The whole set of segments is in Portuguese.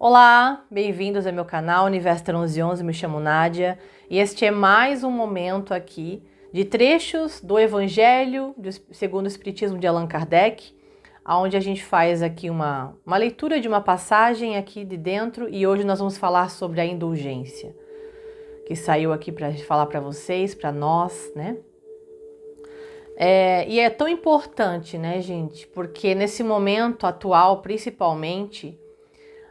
Olá, bem-vindos ao meu canal Universo 1111, me chamo Nádia e este é mais um momento aqui de trechos do Evangelho segundo o Espiritismo de Allan Kardec, onde a gente faz aqui uma leitura de uma passagem aqui de dentro e hoje nós vamos falar sobre a indulgência, que saiu aqui para falar para vocês, para nós, né? E é tão importante, né, gente? Porque nesse momento atual, principalmente,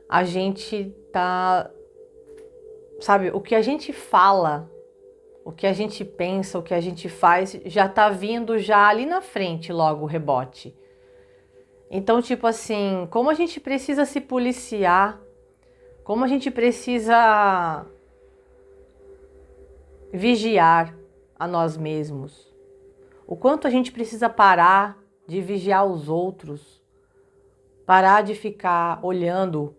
a gente tá, sabe, o que a gente fala, o que a gente pensa, o que a gente faz, já tá vindo já ali na frente logo o rebote. Então, tipo assim, como a gente precisa se policiar, como a gente precisa vigiar a nós mesmos, o quanto a gente precisa parar de vigiar os outros, parar de ficar olhando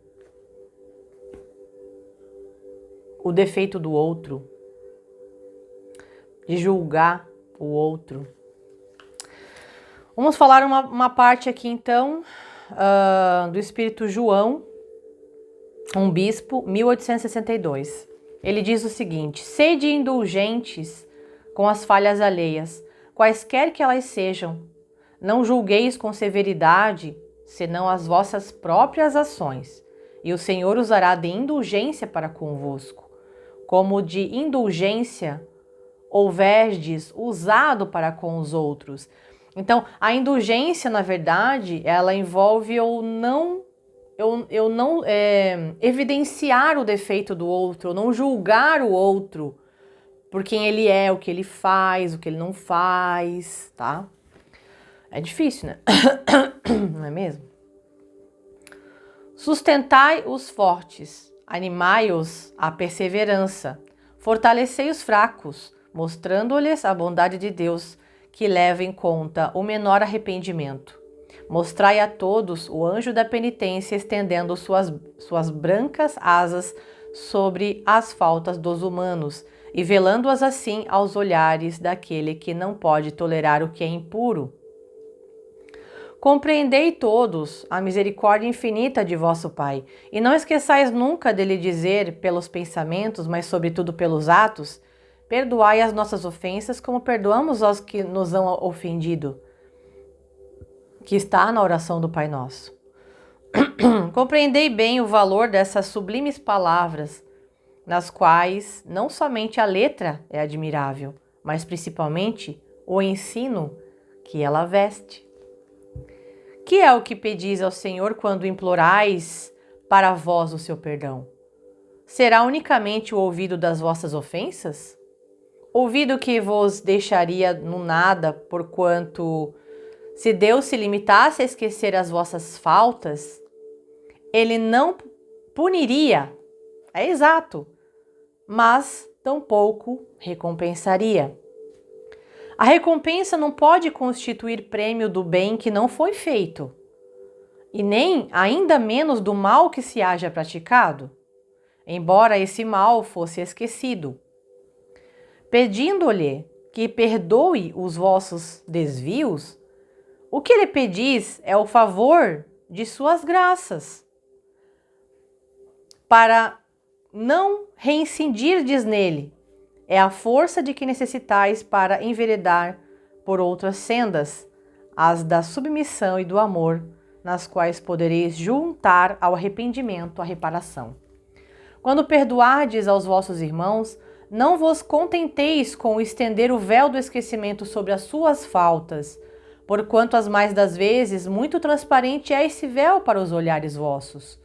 o defeito do outro, de julgar o outro. Vamos falar uma parte aqui então do Espírito João, um bispo, 1862. Ele diz o seguinte: sede indulgentes com as falhas alheias, quaisquer que elas sejam. Não julgueis com severidade, senão as vossas próprias ações, e o Senhor usará de indulgência para convosco, como de indulgência houverdes usado para com os outros. Então, a indulgência, na verdade, ela envolve eu não evidenciar o defeito do outro, eu não julgar o outro por quem ele é, o que ele faz, o que ele não faz, tá? É difícil, né? Não é mesmo? Sustentai os fortes, animai-os à perseverança, fortalecei os fracos, mostrando-lhes a bondade de Deus, que leva em conta o menor arrependimento. Mostrai a todos o anjo da penitência estendendo suas brancas asas sobre as faltas dos humanos e velando-as assim aos olhares daquele que não pode tolerar o que é impuro. Compreendei todos a misericórdia infinita de vosso Pai, e não esqueçais nunca de lhe dizer pelos pensamentos, mas sobretudo pelos atos, perdoai as nossas ofensas como perdoamos aos que nos han ofendido, que está na oração do Pai Nosso. Compreendei bem o valor dessas sublimes palavras, nas quais não somente a letra é admirável, mas principalmente o ensino que ela veste. Que é o que pedis ao Senhor quando implorais para vós o seu perdão? Será unicamente o ouvido das vossas ofensas? Ouvido que vos deixaria no nada, porquanto, se Deus se limitasse a esquecer as vossas faltas, Ele não puniria, é exato, mas tampouco recompensaria. A recompensa não pode constituir prêmio do bem que não foi feito, e nem, ainda menos, do mal que se haja praticado, embora esse mal fosse esquecido. Pedindo-lhe que perdoe os vossos desvios, o que lhe pedis é o favor de suas graças, para não reincidirdes nele. É a força de que necessitais para enveredar por outras sendas, as da submissão e do amor, nas quais podereis juntar ao arrependimento a reparação. Quando perdoardes aos vossos irmãos, não vos contenteis com estender o véu do esquecimento sobre as suas faltas, porquanto as mais das vezes muito transparente é esse véu para os olhares vossos.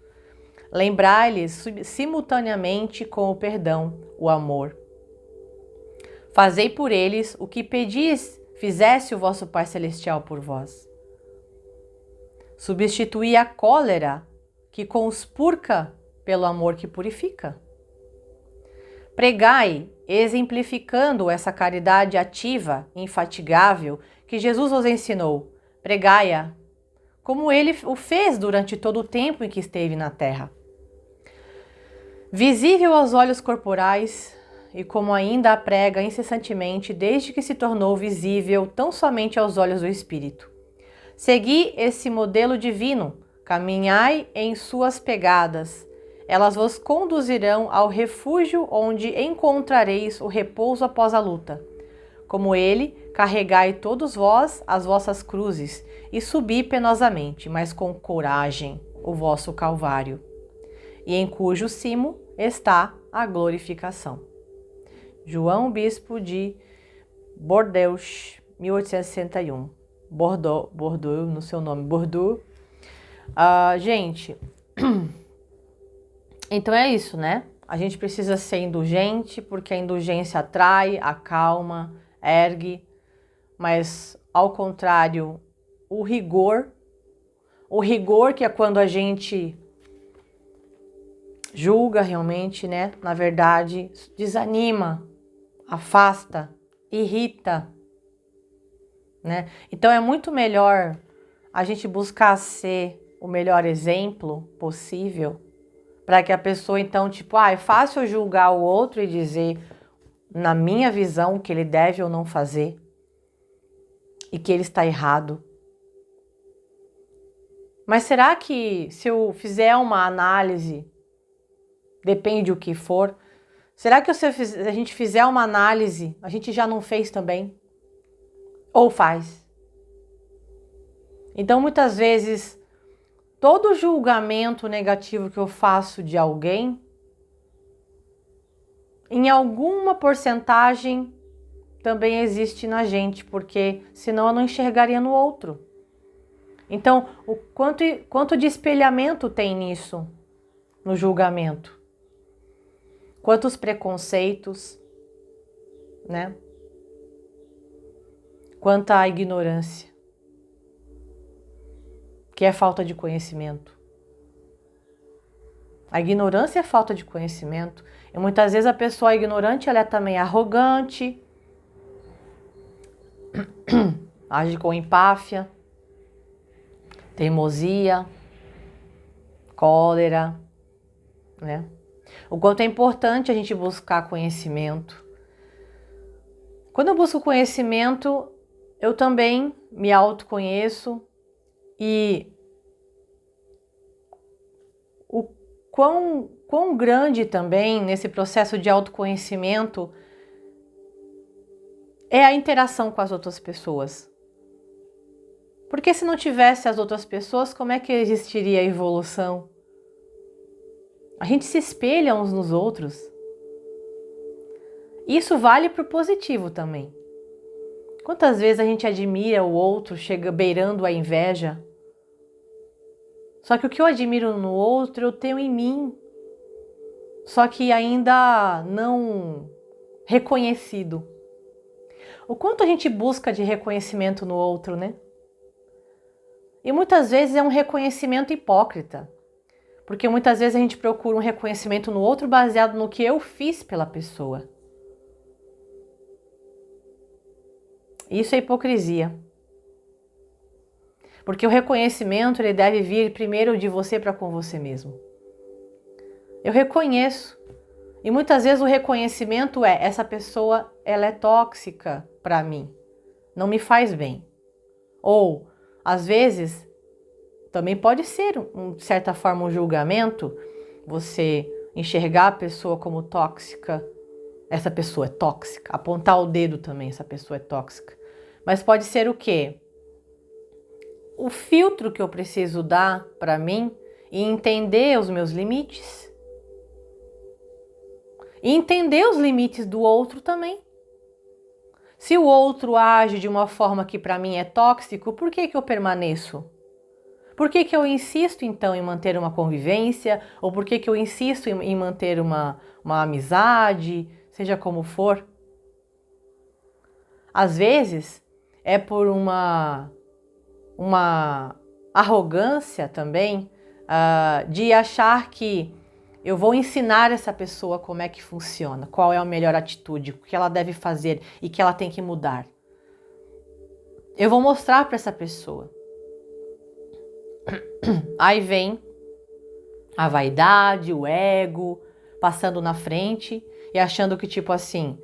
Lembrai-lhes simultaneamente com o perdão, o amor. Fazei por eles o que pedis fizesse o vosso Pai Celestial por vós. Substituí a cólera que conspurca pelo amor que purifica. Pregai, exemplificando essa caridade ativa, infatigável, que Jesus vos ensinou. Pregai-a, como Ele o fez durante todo o tempo em que esteve na terra. Visível aos olhos corporais, e como ainda a prega incessantemente desde que se tornou visível tão somente aos olhos do Espírito. Segui esse modelo divino, caminhai em suas pegadas, Elas vos conduzirão ao refúgio onde encontrareis o repouso após a luta. Como ele, carregai todos vós as vossas cruzes e subi penosamente, mas com coragem, o vosso calvário, e em cujo cimo está a glorificação. João Bispo de Bordeaux, 1861. Bordeaux, no seu nome, Bordeaux. Gente, então é isso, né? A gente precisa ser indulgente, porque a indulgência atrai, acalma, ergue, mas ao contrário, o rigor que é quando a gente julga realmente, né? Na verdade, desanima, afasta, irrita, né? Então é muito melhor a gente buscar ser o melhor exemplo possível, para que a pessoa então, tipo, é fácil julgar o outro e dizer, na minha visão, que ele deve ou não fazer e que ele está errado. Mas será que se eu fizer uma análise, depende do que for, será que se a gente fizer uma análise, a gente já não fez também? Ou faz? Então, muitas vezes, todo julgamento negativo que eu faço de alguém, em alguma porcentagem também existe na gente, porque senão eu não enxergaria no outro. Então, o quanto de espelhamento tem nisso, no julgamento? Quantos preconceitos, né? Quanta ignorância, que é falta de conhecimento. A ignorância é falta de conhecimento. E muitas vezes a pessoa ignorante, ela é também arrogante, age com empáfia, teimosia, cólera, né? O quanto é importante a gente buscar conhecimento. Quando eu busco conhecimento, eu também me autoconheço e o quão grande também nesse processo de autoconhecimento é a interação com as outras pessoas. Porque se não tivesse as outras pessoas, como é que existiria a evolução? A gente se espelha uns nos outros. Isso vale para o positivo também. Quantas vezes a gente admira o outro, chega beirando a inveja? Só que o que eu admiro no outro, eu tenho em mim. Só que ainda não reconhecido. O quanto a gente busca de reconhecimento no outro, né? E muitas vezes é um reconhecimento hipócrita. Porque muitas vezes a gente procura um reconhecimento no outro baseado no que eu fiz pela pessoa. Isso é hipocrisia. Porque o reconhecimento ele deve vir primeiro de você para com você mesmo. Eu reconheço. E muitas vezes o reconhecimento é, essa pessoa ela é tóxica para mim. Não me faz bem. Ou, às vezes, também pode ser, de certa forma, um julgamento. Você enxergar a pessoa como tóxica. Essa pessoa é tóxica. Apontar o dedo também, essa pessoa é tóxica. Mas pode ser o quê? O filtro que eu preciso dar para mim e entender os meus limites. E entender os limites do outro também. Se o outro age de uma forma que para mim é tóxico, por que eu permaneço? Por que eu insisto então em manter uma convivência? Ou por que eu insisto em manter uma amizade, seja como for? Às vezes é por uma arrogância também de achar que eu vou ensinar essa pessoa como é que funciona, qual é a melhor atitude, o que ela deve fazer e que ela tem que mudar. Eu vou mostrar para essa pessoa. Aí vem a vaidade, o ego, passando na frente e achando que tipo assim,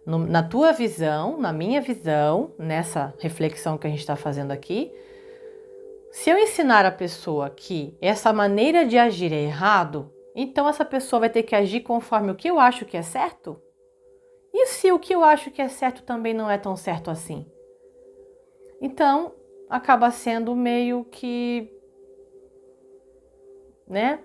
na tua visão, na minha visão, nessa reflexão que a gente está fazendo aqui, se eu ensinar a pessoa que essa maneira de agir é errado, Então essa pessoa vai ter que agir conforme o que eu acho que é certo? E se o que eu acho que é certo também não é tão certo assim? Então, acaba sendo meio que, né?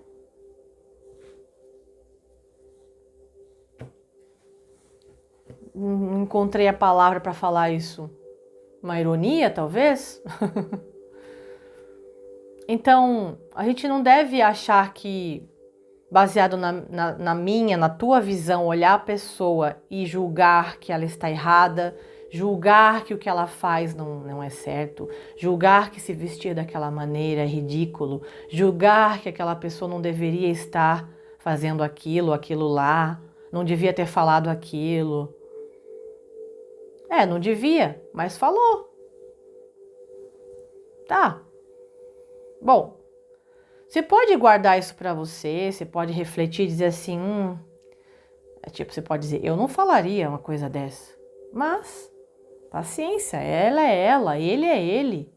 Não encontrei a palavra para falar isso. Uma ironia, talvez? Então, a gente não deve achar que, baseado na tua visão, olhar a pessoa e julgar que ela está errada, julgar que o que ela faz não é certo, julgar que se vestir daquela maneira é ridículo, julgar que aquela pessoa não deveria estar fazendo aquilo lá, não devia ter falado aquilo. Não devia, mas falou. Tá. Bom, você pode guardar isso pra você, você pode refletir e dizer assim, você pode dizer, eu não falaria uma coisa dessa. Mas, paciência, ela é ela, ele é ele,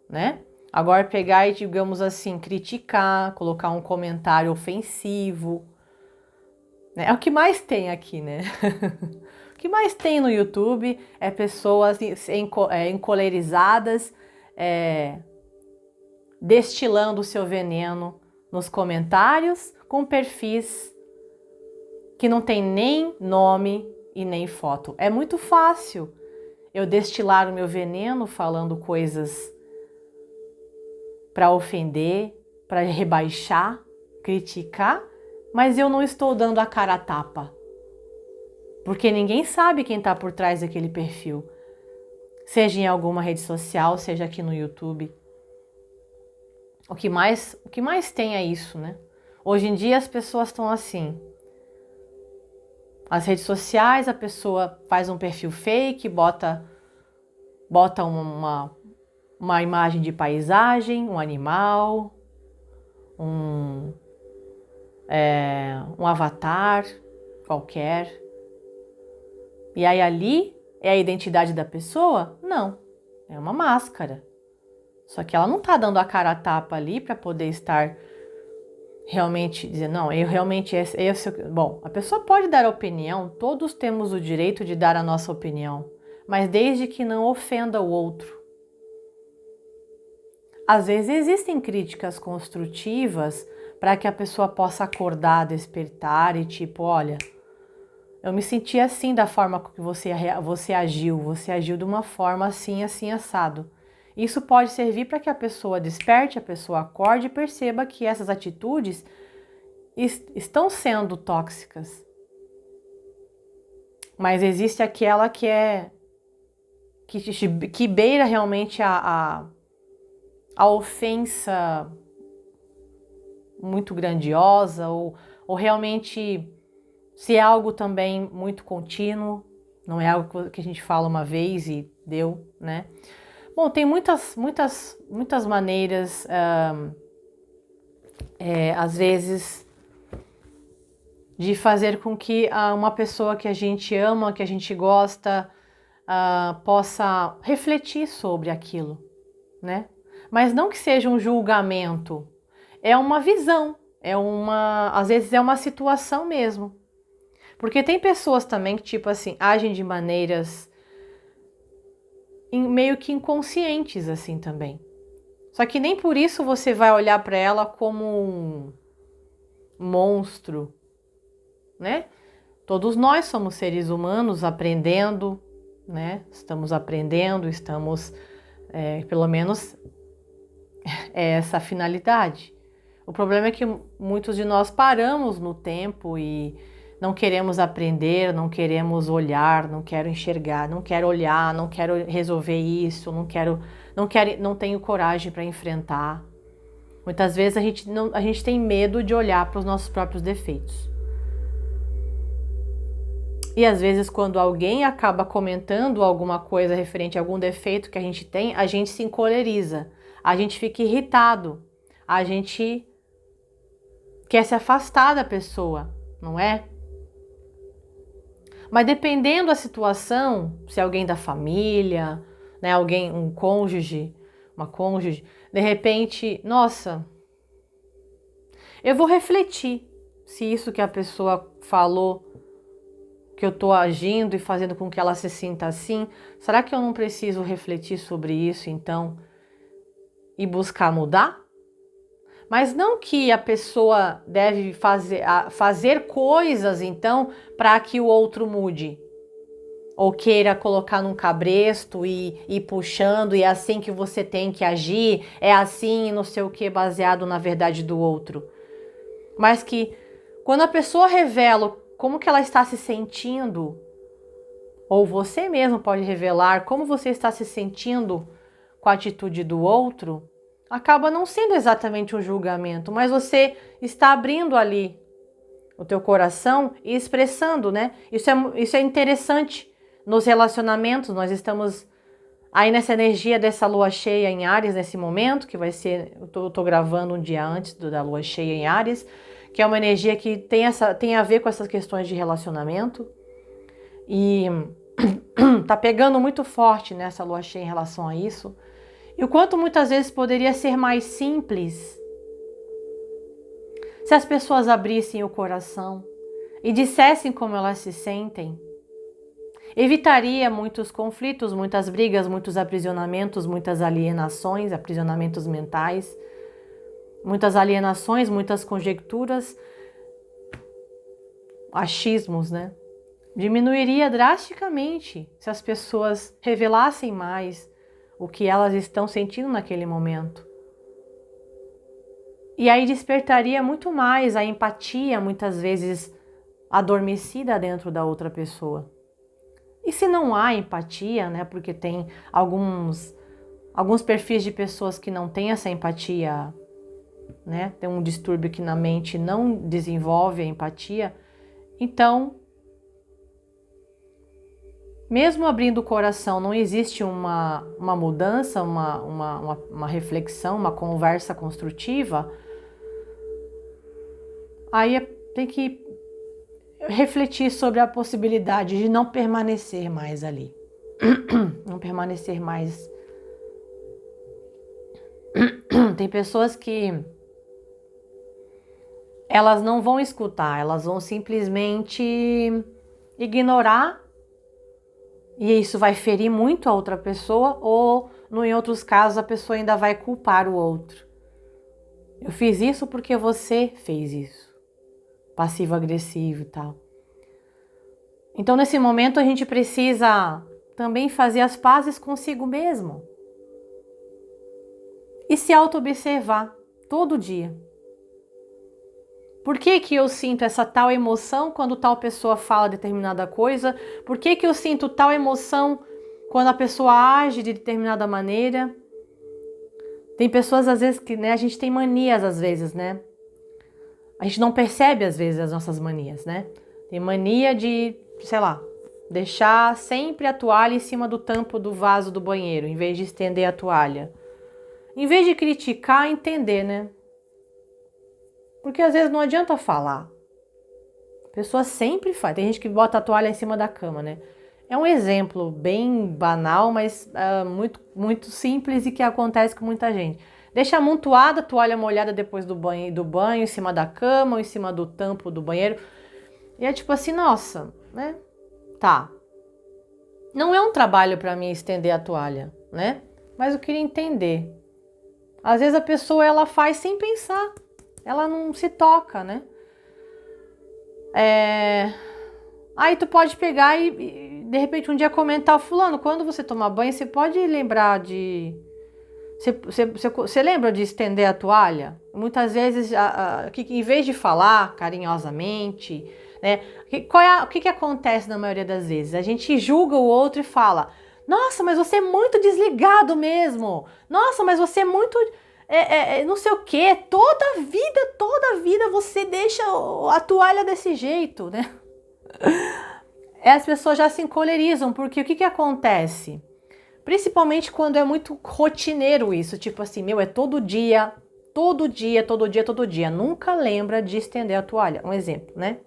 né? Agora pegar e, digamos assim, criticar, colocar um comentário ofensivo, né? É o que mais tem aqui, né? O que mais tem no YouTube é pessoas encolerizadas, destilando o seu veneno nos comentários com perfis que não tem nem nome e nem foto. É muito fácil eu destilar o meu veneno falando coisas para ofender, para rebaixar, criticar, mas eu não estou dando a cara a tapa. Porque ninguém sabe quem está por trás daquele perfil. Seja em alguma rede social, seja aqui no YouTube. O que mais tem é isso, né? Hoje em dia as pessoas estão assim. As redes sociais, a pessoa faz um perfil fake, bota uma imagem de paisagem, um animal, um avatar qualquer. E aí ali é a identidade da pessoa? Não, é uma máscara. Só que ela não tá dando a cara a tapa ali para poder estar realmente dizendo, não, eu realmente Bom, a pessoa pode dar opinião, todos temos o direito de dar a nossa opinião, mas desde que não ofenda o outro. Às vezes existem críticas construtivas para que a pessoa possa acordar, despertar e tipo, olha, eu me senti assim da forma que você agiu de uma forma assim, assim, assado. Isso pode servir para que a pessoa desperte, a pessoa acorde e perceba que essas atitudes estão sendo tóxicas. Mas existe aquela que beira realmente a ofensa muito grandiosa ou realmente se é algo também muito contínuo, não é algo que a gente fala uma vez e deu, né? Bom, tem muitas maneiras, às vezes, de fazer com que uma pessoa que a gente ama, que a gente gosta, possa refletir sobre aquilo, né? Mas não que seja um julgamento, é uma visão, às vezes é uma situação mesmo. Porque tem pessoas também que, tipo assim, agem de maneiras meio que inconscientes assim também. Só que nem por isso você vai olhar para ela como um monstro, né? Todos nós somos seres humanos aprendendo, né? Estamos aprendendo, pelo menos é essa a finalidade. O problema é que muitos de nós paramos no tempo e não queremos aprender, não queremos olhar, não quero enxergar, não quero olhar, não quero resolver isso, não tenho coragem para enfrentar. Muitas vezes a gente tem medo de olhar para os nossos próprios defeitos. E às vezes quando alguém acaba comentando alguma coisa referente a algum defeito que a gente tem, a gente se encoleriza, a gente fica irritado, a gente quer se afastar da pessoa, não é? Mas dependendo da situação, se é alguém da família, né, um cônjuge, uma cônjuge, de repente, nossa, eu vou refletir se isso que a pessoa falou, que eu estou agindo e fazendo com que ela se sinta assim, será que eu não preciso refletir sobre isso então e buscar mudar? Mas não que a pessoa deve fazer coisas então para que o outro mude. Ou queira colocar num cabresto e ir puxando, e é assim que você tem que agir, é assim, não sei o que, baseado na verdade do outro. Mas que quando a pessoa revela como que ela está se sentindo, ou você mesmo pode revelar como você está se sentindo com a atitude do outro, acaba não sendo exatamente um julgamento, mas você está abrindo ali o teu coração e expressando, né? Isso é interessante nos relacionamentos. Nós estamos aí nessa energia dessa lua cheia em Áries nesse momento, que vai ser, eu tô gravando um dia antes da lua cheia em Áries, que é uma energia que tem a ver com essas questões de relacionamento. E tá pegando muito forte nessa lua cheia em relação a isso. E o quanto muitas vezes poderia ser mais simples se as pessoas abrissem o coração e dissessem como elas se sentem. Evitaria muitos conflitos, muitas brigas, muitos aprisionamentos, muitas alienações, aprisionamentos mentais, muitas alienações, muitas conjecturas, achismos, né? Diminuiria drasticamente se as pessoas revelassem mais o que elas estão sentindo naquele momento. E aí despertaria muito mais a empatia, muitas vezes adormecida dentro da outra pessoa. E se não há empatia, né, porque tem alguns perfis de pessoas que não têm essa empatia, né, tem um distúrbio que na mente não desenvolve a empatia, então, mesmo abrindo o coração, não existe uma mudança, uma reflexão, uma conversa construtiva, aí tem que refletir sobre a possibilidade de não permanecer mais ali. Não permanecer mais. Tem pessoas que elas não vão escutar, elas vão simplesmente ignorar, e isso vai ferir muito a outra pessoa, ou em outros casos a pessoa ainda vai culpar o outro. Eu fiz isso porque você fez isso. Passivo-agressivo e tal. Então nesse momento a gente precisa também fazer as pazes consigo mesmo. E se auto-observar todo dia. Por que que eu sinto essa tal emoção quando tal pessoa fala determinada coisa? Por que que eu sinto tal emoção quando a pessoa age de determinada maneira? Tem pessoas às vezes que, né, a gente tem manias às vezes, né? A gente não percebe às vezes as nossas manias, né? Tem mania de, sei lá, deixar sempre a toalha em cima do tampo do vaso do banheiro, em vez de estender a toalha. Em vez de criticar, entender, né? Porque às vezes não adianta falar. A pessoa sempre faz. Tem gente que bota a toalha em cima da cama, né? É um exemplo bem banal, mas muito simples e que acontece com muita gente. Deixa amontoada a toalha molhada depois do banho, em cima da cama ou em cima do tampo do banheiro. E é tipo assim, nossa, né? Tá. Não é um trabalho para mim estender a toalha, né? Mas eu queria entender. Às vezes a pessoa ela faz sem pensar. Ela não se toca, né? Aí tu pode pegar e de repente um dia comentar, fulano, quando você tomar banho, você pode lembrar de... Você lembra de estender a toalha? Muitas vezes, em vez de falar carinhosamente, né? O que acontece na maioria das vezes? A gente julga o outro e fala, nossa, mas você é muito desligado mesmo. Nossa, mas você é muito... não sei o que, toda vida você deixa a toalha desse jeito, né? As pessoas já se encolerizam, porque o que acontece? Principalmente quando é muito rotineiro isso, tipo assim, é todo dia, nunca lembra de estender a toalha, um exemplo, né?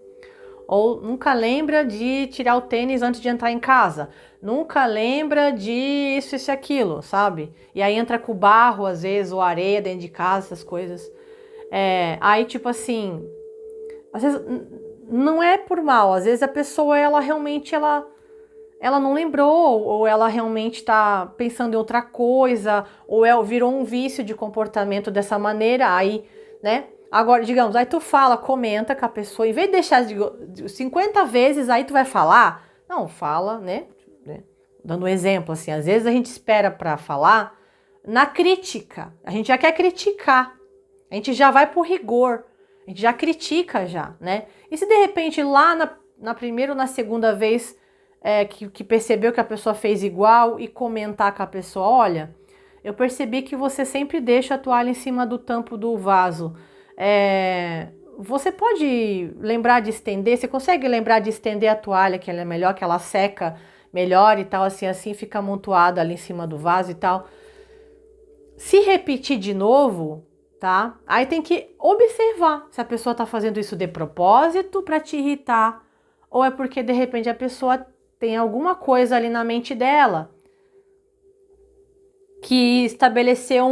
Ou nunca lembra de tirar o tênis antes de entrar em casa, nunca lembra de isso e aquilo, sabe? E aí entra com barro às vezes, ou areia dentro de casa, essas coisas. Aí, tipo assim, às vezes não é por mal, às vezes a pessoa, ela realmente, ela não lembrou, ou ela realmente está pensando em outra coisa, ou virou um vício de comportamento dessa maneira, aí, né? Agora, digamos, aí tu comenta com a pessoa, em vez de deixar de 50 vezes, aí tu vai falar, não, fala, né? Dando um exemplo, assim, às vezes a gente espera para falar na crítica, a gente já quer criticar, a gente já vai pro rigor, a gente já critica já, né? E se de repente lá na primeira ou na segunda vez que percebeu que a pessoa fez igual e comentar com a pessoa, olha, eu percebi que você sempre deixa a toalha em cima do tampo do vaso. Você pode lembrar de estender? Você consegue lembrar de estender a toalha, que ela é melhor, que ela seca melhor e tal, assim fica amontoada ali em cima do vaso e tal. Se repetir de novo, tá? Aí tem que observar se a pessoa tá fazendo isso de propósito para te irritar ou é porque de repente a pessoa tem alguma coisa ali na mente dela que estabeleceu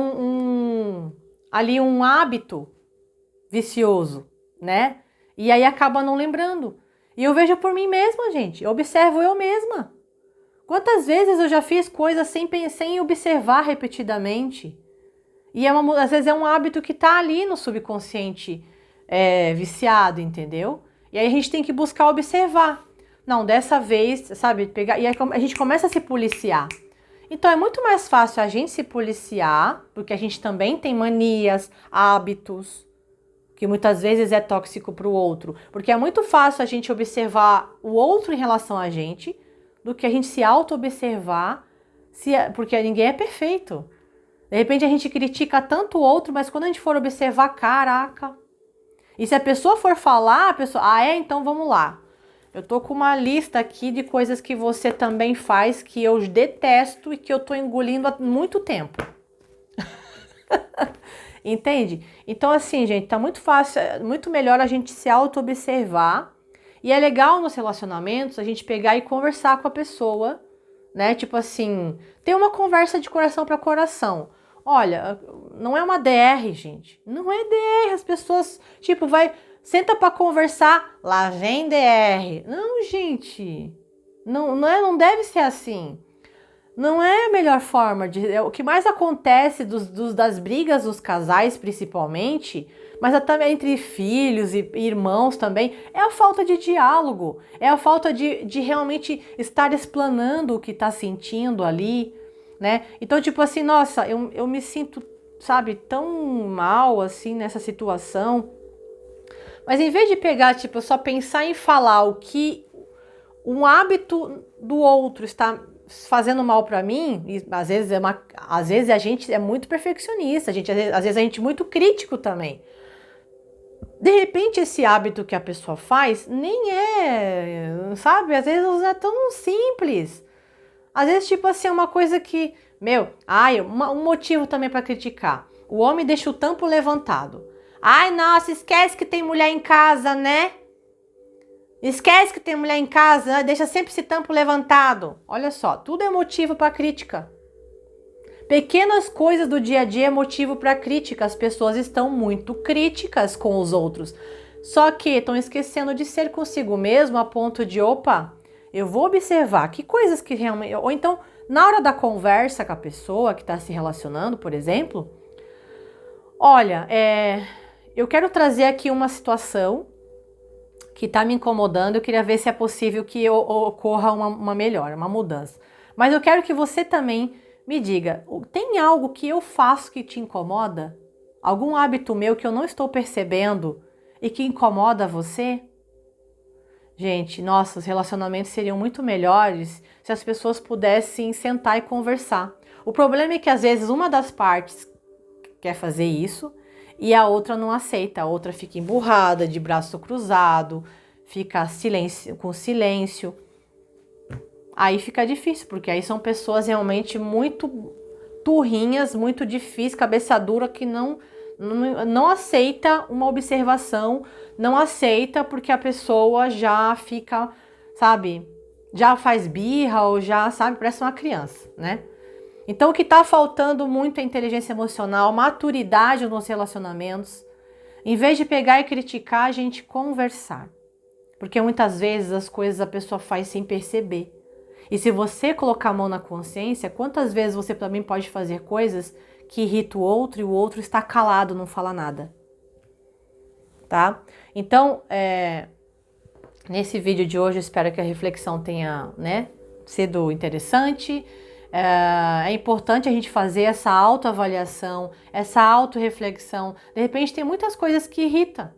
ali um hábito vicioso, né? E aí acaba não lembrando. E eu vejo por mim mesma, gente. Eu observo eu mesma. Quantas vezes eu já fiz coisas sem observar repetidamente? E às vezes é um hábito que tá ali no subconsciente viciado, entendeu? E aí a gente tem que buscar observar. Não, dessa vez, sabe, pegar. E aí a gente começa a se policiar. Então é muito mais fácil a gente se policiar, porque a gente também tem manias, hábitos, que muitas vezes é tóxico para o outro. Porque é muito fácil a gente observar o outro em relação a gente, do que a gente se auto-observar, porque ninguém é perfeito. De repente a gente critica tanto o outro, mas quando a gente for observar, caraca. E se a pessoa for falar, a pessoa, então vamos lá. Eu tô com uma lista aqui de coisas que você também faz que eu detesto e que eu tô engolindo há muito tempo. Entende? Então assim, gente, tá muito fácil, muito melhor a gente se auto-observar. E é legal nos relacionamentos a gente pegar e conversar com a pessoa, né? Tipo assim, ter uma conversa de coração para coração. Olha, não é uma DR, gente. Não é DR. As pessoas, tipo, senta para conversar, lá vem DR. Não, gente. Não deve ser assim. Não é a melhor forma o que mais acontece das brigas dos casais, principalmente, mas até entre filhos e irmãos também, é a falta de diálogo, é a falta de realmente estar explanando o que está sentindo ali, né? Então, tipo assim, nossa, eu me sinto, sabe, tão mal assim nessa situação. Mas em vez de pegar, tipo, só pensar em falar o que um hábito do outro está fazendo mal para mim, e às vezes a gente é muito perfeccionista, às vezes a gente é muito crítico também. De repente esse hábito que a pessoa faz nem sabe, às vezes não é tão simples. Às vezes tipo assim, é uma coisa que, um motivo também para criticar. O homem deixa o tampo levantado. Ai, nossa, esquece que tem mulher em casa, né? Esquece que tem mulher em casa, deixa sempre esse tampo levantado. Olha só, tudo é motivo para crítica. Pequenas coisas do dia a dia é motivo para crítica. As pessoas estão muito críticas com os outros. Só que estão esquecendo de ser consigo mesmo a ponto de, opa, eu vou observar que coisas que realmente... Ou então, na hora da conversa com a pessoa que está se relacionando, por exemplo, olha, eu quero trazer aqui uma situação que está me incomodando, eu queria ver se é possível que ocorra uma melhora, uma mudança. Mas eu quero que você também me diga, tem algo que eu faço que te incomoda? Algum hábito meu que eu não estou percebendo e que incomoda você? Gente, nossa, os relacionamentos seriam muito melhores se as pessoas pudessem sentar e conversar. O problema é que às vezes uma das partes quer fazer isso e a outra não aceita, a outra fica emburrada, de braço cruzado, fica com silêncio. Aí fica difícil, porque aí são pessoas realmente muito turrinhas, muito difíceis, cabeça dura, que não aceita uma observação, não aceita porque a pessoa já fica, sabe, já faz birra ou já, sabe, parece uma criança, né? Então, o que está faltando muito é inteligência emocional, maturidade nos relacionamentos. Em vez de pegar e criticar, a gente conversar. Porque muitas vezes as coisas a pessoa faz sem perceber. E se você colocar a mão na consciência, quantas vezes você também pode fazer coisas que irritam o outro e o outro está calado, não fala nada. Tá? Então, nesse vídeo de hoje, eu espero que a reflexão tenha, né, sido interessante. É importante a gente fazer essa autoavaliação, essa autorreflexão. De repente tem muitas coisas que irritam.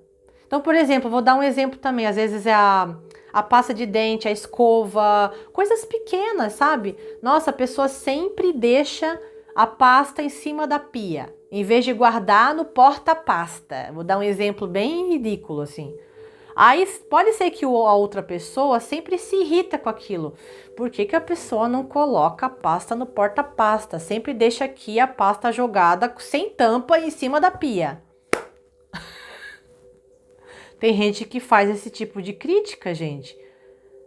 Então, por exemplo, vou dar um exemplo também. Às vezes é a pasta de dente, a escova, coisas pequenas, sabe? Nossa, a pessoa sempre deixa a pasta em cima da pia, em vez de guardar no porta-pasta. Vou dar um exemplo bem ridículo, assim. Aí pode ser que a outra pessoa sempre se irrita com aquilo. Por que a pessoa não coloca a pasta no porta-pasta? Sempre deixa aqui a pasta jogada sem tampa em cima da pia. Tem gente que faz esse tipo de crítica, gente.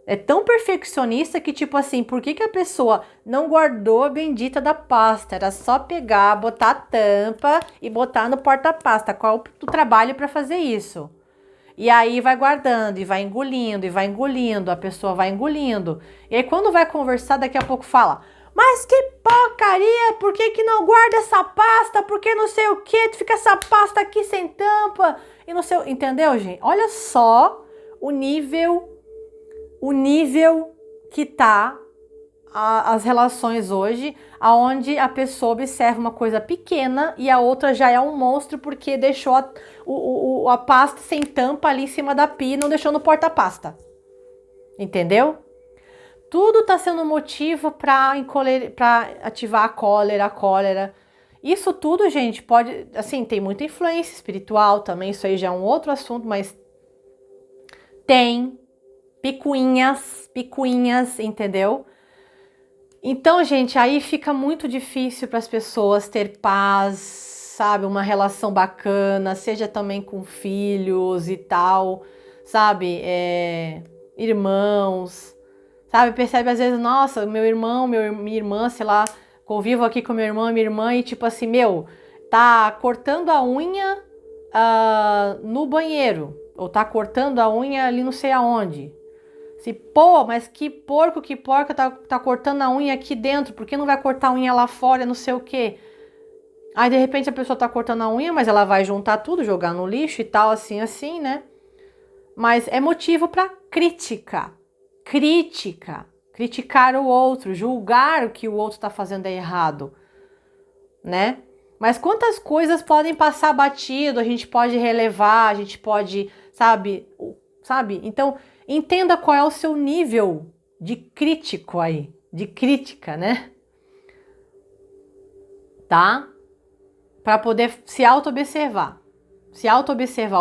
É tão perfeccionista que, tipo assim, por que a pessoa não guardou a bendita da pasta? Era só pegar, botar a tampa e botar no porta-pasta. Qual o trabalho para fazer isso? E aí vai guardando, e vai engolindo, a pessoa vai engolindo. E aí quando vai conversar, daqui a pouco fala, mas que porcaria, por que não guarda essa pasta? Por que não sei o que? Fica essa pasta aqui sem tampa e não sei, entendeu, gente? Olha só o nível que tá as relações hoje, aonde a pessoa observa uma coisa pequena e a outra já é um monstro porque deixou a pasta sem tampa ali em cima da pia e não deixou no porta-pasta. Entendeu? Tudo tá sendo motivo para ativar a cólera. Isso tudo, gente, pode, assim, tem muita influência espiritual também, isso aí já é um outro assunto, mas tem picuinhas, entendeu? Então, gente, aí fica muito difícil para as pessoas ter paz, sabe? Uma relação bacana, seja também com filhos e tal, sabe? Irmãos, sabe? Percebe às vezes, nossa, meu irmão, minha irmã, sei lá, convivo aqui com meu irmão e minha irmã e tipo assim, tá cortando a unha no banheiro, ou tá cortando a unha ali não sei aonde. Pô, mas que porca tá cortando a unha aqui dentro, por que não vai cortar a unha lá fora, não sei o quê? Aí de repente a pessoa tá cortando a unha, mas ela vai juntar tudo, jogar no lixo e tal, assim, né? Mas é motivo para criticar, criticar o outro, julgar o que o outro tá fazendo é errado, né? Mas quantas coisas podem passar batido, a gente pode relevar, a gente pode, sabe? Então, entenda qual é o seu nível de crítico aí, de crítica, né? Tá? Para poder se auto-observar.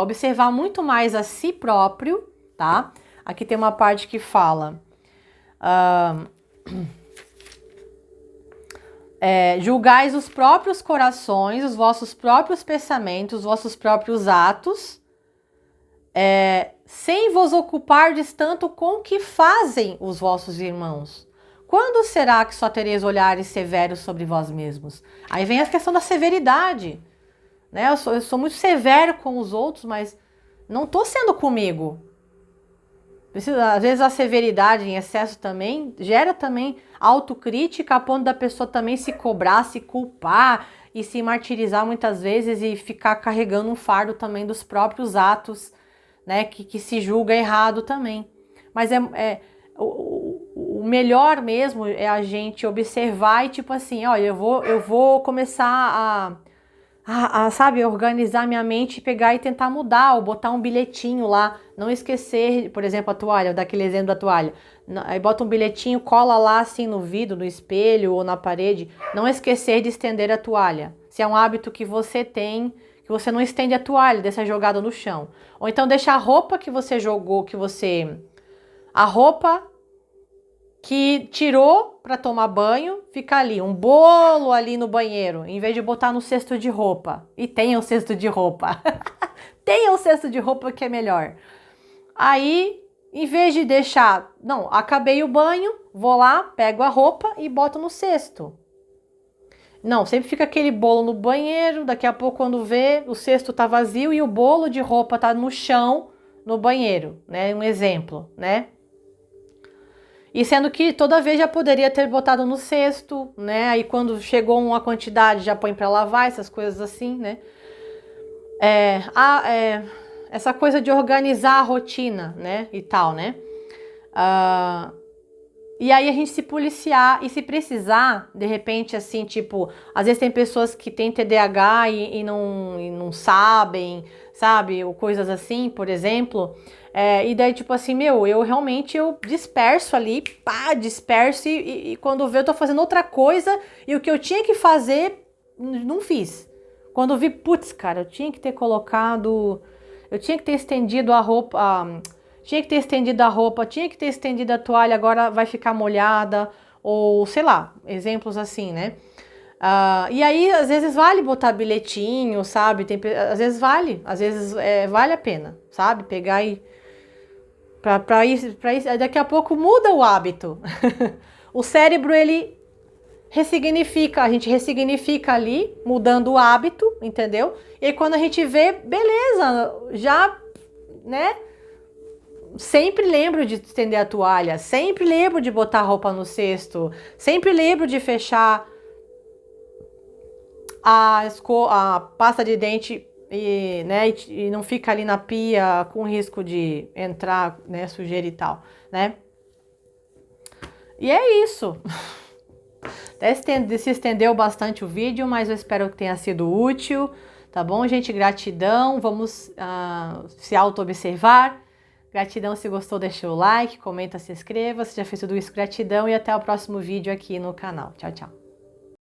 Observar muito mais a si próprio, tá? Aqui tem uma parte que fala... julgais os próprios corações, os vossos próprios pensamentos, os vossos próprios atos, sem vos ocupardes tanto com o que fazem os vossos irmãos. Quando será que só tereis olhares severos sobre vós mesmos? Aí vem a questão da severidade, né? Eu sou muito severo com os outros, mas não estou sendo comigo. Às vezes a severidade em excesso também gera também autocrítica, a ponto da pessoa também se cobrar, se culpar e se martirizar muitas vezes e ficar carregando um fardo também dos próprios atos, né, que se julga errado também. Mas o melhor mesmo é a gente observar e tipo assim, olha, eu vou começar sabe, organizar minha mente e pegar e tentar mudar, ou botar um bilhetinho lá, não esquecer, por exemplo, a toalha, daquele exemplo da toalha, aí bota um bilhetinho, cola lá assim no vidro, no espelho ou na parede, não esquecer de estender a toalha. Se é um hábito que você tem, que você não estende a toalha, deixa jogada no chão. Ou então deixa a roupa que você jogou, a roupa que tirou para tomar banho, fica ali, um bolo ali no banheiro, em vez de botar no cesto de roupa. E tenha um cesto de roupa. Tenha um cesto de roupa que é melhor. Aí, em vez de deixar, não, acabei o banho, vou lá, pego a roupa e boto no cesto. Não, sempre fica aquele bolo no banheiro, daqui a pouco quando vê, o cesto tá vazio e o bolo de roupa tá no chão, no banheiro, né? Um exemplo, né? E sendo que toda vez já poderia ter botado no cesto, né? Aí quando chegou uma quantidade já põe para lavar, essas coisas assim, né? Essa coisa de organizar a rotina, né? E tal, né? E aí a gente se policiar e se precisar, de repente, assim, tipo, às vezes tem pessoas que têm TDAH e não sabem, sabe? Ou coisas assim, por exemplo. E daí, tipo assim, eu realmente eu disperso ali, pá, disperso e quando vê eu tô fazendo outra coisa e o que eu tinha que fazer, não fiz. Quando eu vi, putz, cara, eu tinha que ter colocado, eu tinha que ter estendido a roupa, tinha que ter estendido a roupa, tinha que ter estendido a toalha, agora vai ficar molhada, ou sei lá, exemplos assim, né? E aí, às vezes vale botar bilhetinho, sabe? Às vezes vale a pena, sabe? Pegar e pra isso, daqui a pouco muda o hábito. O cérebro, ele ressignifica, a gente ressignifica ali, mudando o hábito, entendeu? E aí, quando a gente vê, beleza, já, né? Sempre lembro de estender a toalha, sempre lembro de botar a roupa no cesto, sempre lembro de fechar a pasta de dente e, né, e não fica ali na pia com risco de entrar, né, sujeira e tal, né? E é isso. Se estendeu bastante o vídeo, mas eu espero que tenha sido útil, tá bom, gente? Gratidão, vamos se auto-observar. Gratidão, se gostou, deixa o like, comenta, se inscreva. Se já fez tudo isso, gratidão e até o próximo vídeo aqui no canal. Tchau, tchau.